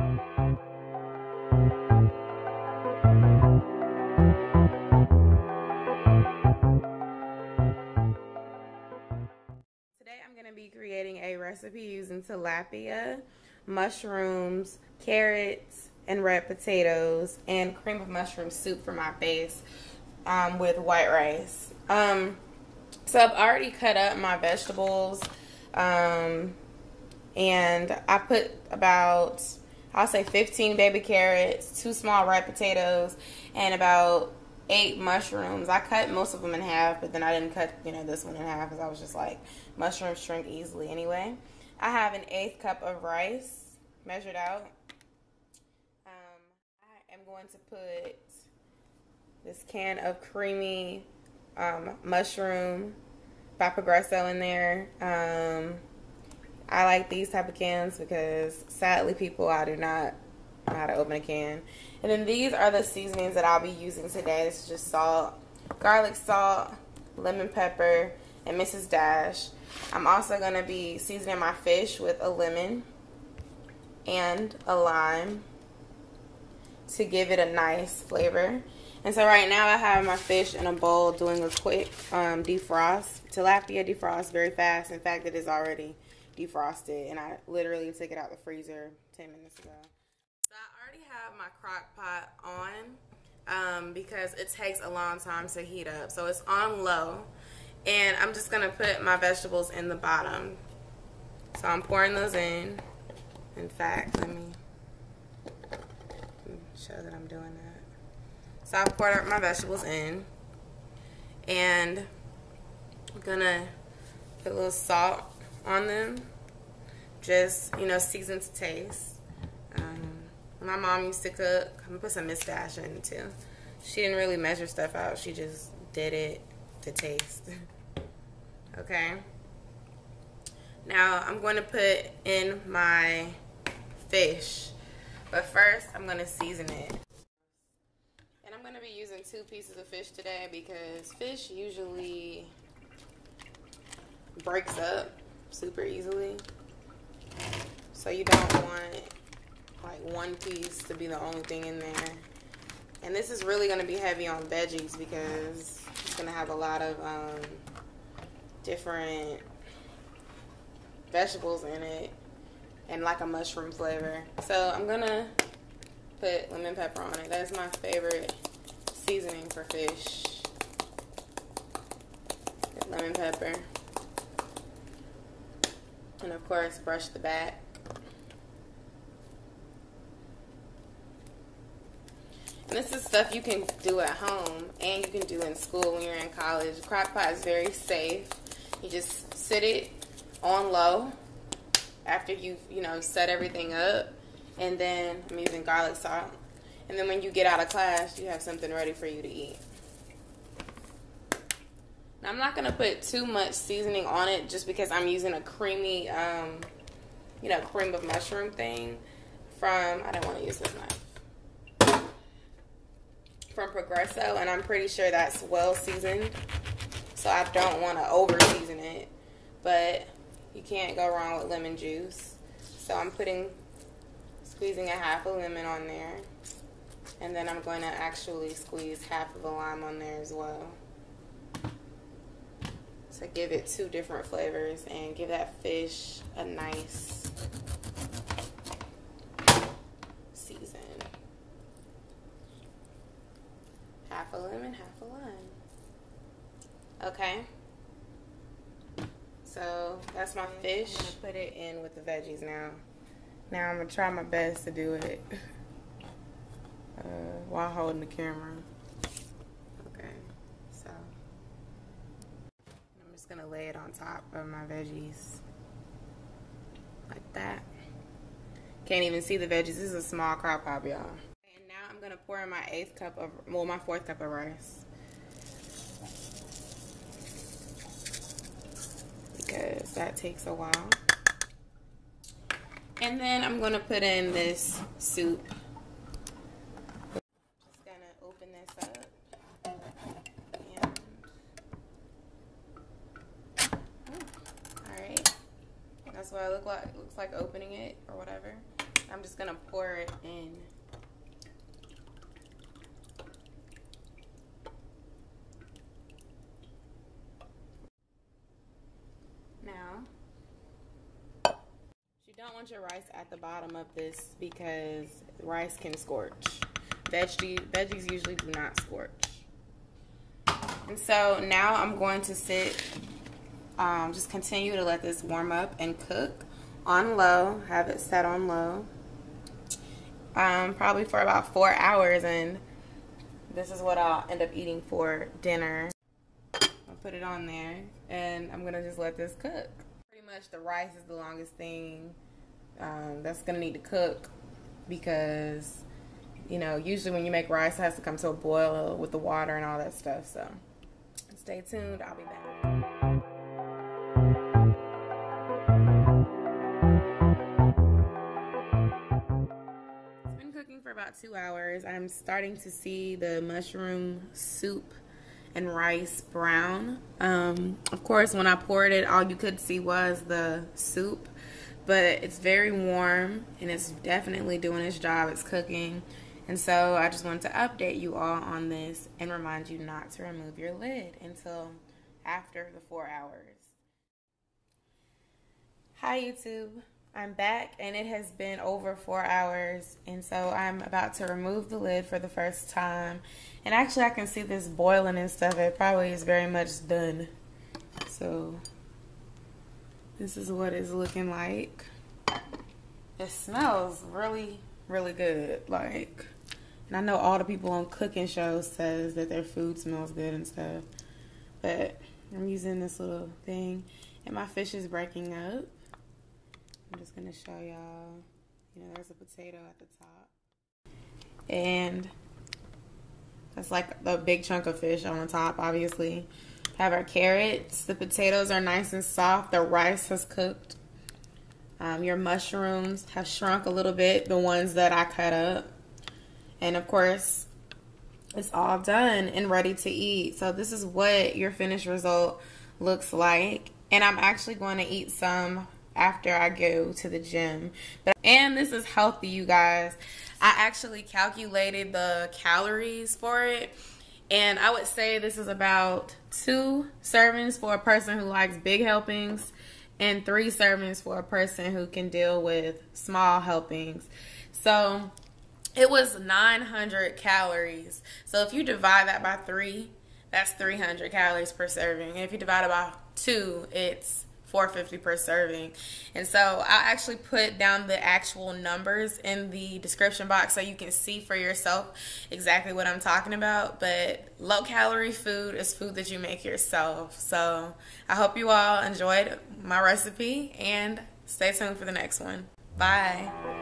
Today I'm going to be creating a recipe using tilapia, mushrooms, carrots, and red potatoes, and cream of mushroom soup for my base with white rice. So I've already cut up my vegetables, and I put about, I'll say 15 baby carrots, 2 small red potatoes, and about 8 mushrooms. I cut most of them in half, but then I didn't cut, this one in half because I was just like, mushrooms shrink easily anyway. I have an 1/8 cup of rice measured out. I am going to put this can of creamy mushroom by Progresso in there. I like these type of cans because sadly I do not know how to open a can. And then these are the seasonings that I'll be using today. This is just salt, garlic salt, lemon pepper, and Mrs. Dash. I'm also going to be seasoning my fish with a lemon and a lime to give it a nice flavor. And so right now I have my fish in a bowl doing a quick defrost. Tilapia defrosts very fast. In fact, it is already defrosted, and I literally took it out the freezer 10 minutes ago. So I already have my crock pot on because it takes a long time to heat up. So it's on low, and I'm just going to put my vegetables in the bottom. So I'm pouring those in. In fact, let me show that I'm doing that. So I poured up my vegetables in, and I'm gonna put a little salt on them, just season to taste. My mom used to cook. I'm gonna put some Miss Dash in it too. She didn't really measure stuff out. She just did it to taste. Okay. Now I'm going to put in my fish, but first I'm gonna season it. And I'm going to be using 2 pieces of fish today because fish usually breaks up super easily. So you don't want like 1 piece to be the only thing in there. And this is really going to be heavy on veggies because it's going to have a lot of different vegetables in it and like a mushroom flavor. So I'm going to put lemon pepper on it. That's my favorite seasoning for fish. Get lemon pepper. And of course, brush the back. And this is stuff you can do at home and you can do in school when you're in college. Crock pot is very safe. You just sit it on low after you've, set everything up. And then I'm using garlic salt. And then when you get out of class, you have something ready for you to eat. Now, I'm not going to put too much seasoning on it just because I'm using a creamy, cream of mushroom thing from, I don't want to use this knife, from Progresso. And I'm pretty sure that's well seasoned. So I don't want to over season it. But you can't go wrong with lemon juice. So I'm squeezing a half a lemon on there, and then I'm going to actually squeeze half of a lime on there as well to give it 2 different flavors and give that fish a nice season. Half a lemon, half a lime. Okay, so that's my fish. I'm going to put it in with the veggies now. Now I'm going to try my best to do it while holding the camera. Okay, so I'm just going to lay it on top of my veggies like that. Can't even see the veggies. This is a small crock pot, y'all. And now I'm going to pour in my 4th cup of rice. Because that takes a while. And then I'm going to put in this soup. Just going to open this up. Alright. That's what it looks like opening it or whatever. I'm just gonna pour it in. Now, you don't want your rice at the bottom of this because rice can scorch. Veggies usually do not scorch. And so now I'm going to just continue to let this warm up and cook on low. Have it set on low. Probably for about 4 hours, and this is what I'll end up eating for dinner. I'll put it on there, and I'm gonna just let this cook. Pretty much the rice is the longest thing that's gonna need to cook, because usually when you make rice, it has to come to a boil with the water and all that stuff. So stay tuned, I'll be back. For about 2 hours. I'm starting to see the mushroom soup and rice brown. Of course, when I poured it, all you could see was the soup, but it's very warm and it's definitely doing its job. It's cooking. And so I just wanted to update you all on this and remind you not to remove your lid until after the 4 hours. Hi YouTube. I'm back, and it has been over 4 hours, and so I'm about to remove the lid for the first time. And actually I can see this boiling and stuff. It probably is very much done. So this is what it's looking like. It smells really, really good. And I know all the people on cooking shows says that their food smells good and stuff, but I'm using this little thing, and my fish is breaking up. I'm just going to show y'all, there's a potato at the top. And that's like the big chunk of fish on the top, obviously. Have our carrots. The potatoes are nice and soft. The rice has cooked. Your mushrooms have shrunk a little bit, the ones that I cut up. And of course, it's all done and ready to eat. So this is what your finished result looks like. And I'm actually going to eat some after I go to the gym. And this is healthy, you guys. I actually calculated the calories for it, and I would say this is about 2 servings for a person who likes big helpings and 3 servings for a person who can deal with small helpings. So it was 900 calories. So if you divide that by 3, that's 300 calories per serving. And if you divide it by 2, it's 450 per serving. And so I actually put down the actual numbers in the description box so you can see for yourself exactly what I'm talking about. But low calorie food is food that you make yourself. So I hope you all enjoyed my recipe, and stay tuned for the next one. Bye.